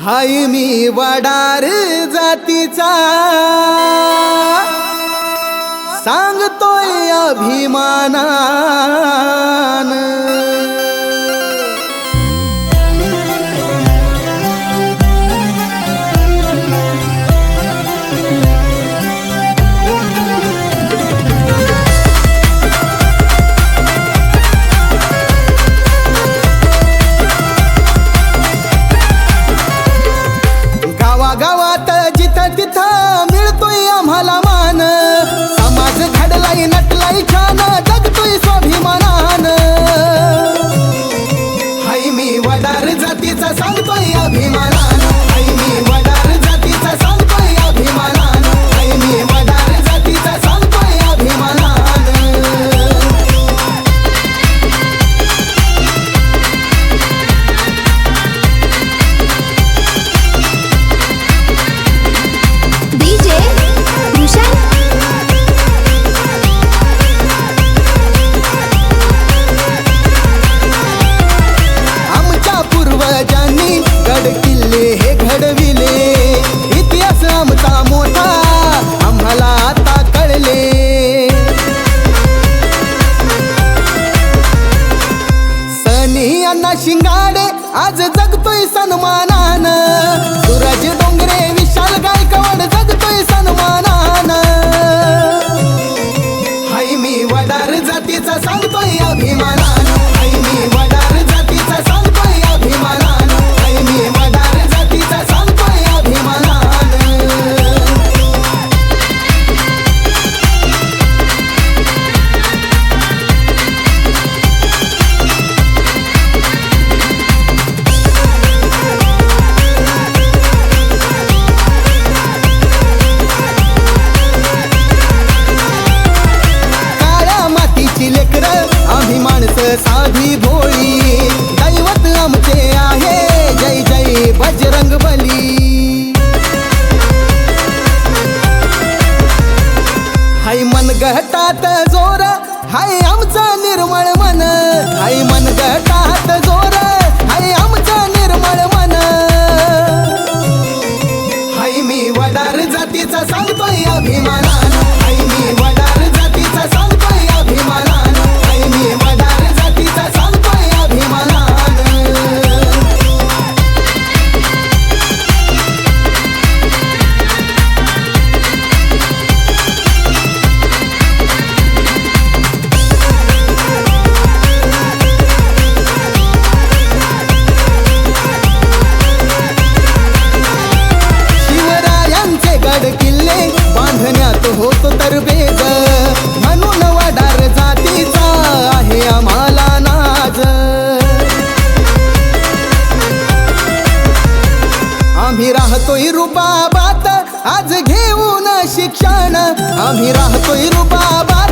हाय मी वडार जातीचा सांगतोय अभिमानान। गावागावात जिथं तिथं मिळतोय आम्हाला मान, समाज घडलाय नटलाय छान जगतोय स्वाभिमानान। हाय मी वडार जातीचा सांगतोय अभिमानान, हाय मी वडार जातीचा सांगतोय अभिमानान, हाय मी वडार जातीचा सांगतोय अभिमानान। गड किल्ले हे घडविले, इतिहास आमचा मोठा आम्हाला आता कळले। सनी अण्णा शिंगाडे आज जगतोय सन्मानान, सूरज डोंगरे विशाल गायकवाड जगतोय सन्मानान। हाय मी वडार जातीचा सांगतोय अभिमानान, हाय मी वडार जातीचा सांगतोय अभिमानान। आम्ही माणसं साधी भोळी, दैवत आमचे आहे जय जय बजरंग बली। हाय मन गटात जोर हाय आमचं निर्मळ मन, हाय मन गटात जोर हाय आमचं निर्मळ मन। हाय मी वडार जातीचा सांगतोय अभिमानान, हाय मी वडार जातीचा सांगतोय अभिमानान। गड किल्ले बांधण्यात होतो तरबेज, म्हणून वडार जातीचा आहे आम्हाला नाज। आम्ही राहतोय रुबाबात आज घेऊन शिक्षण, आम्ही राहतोय रुबाबात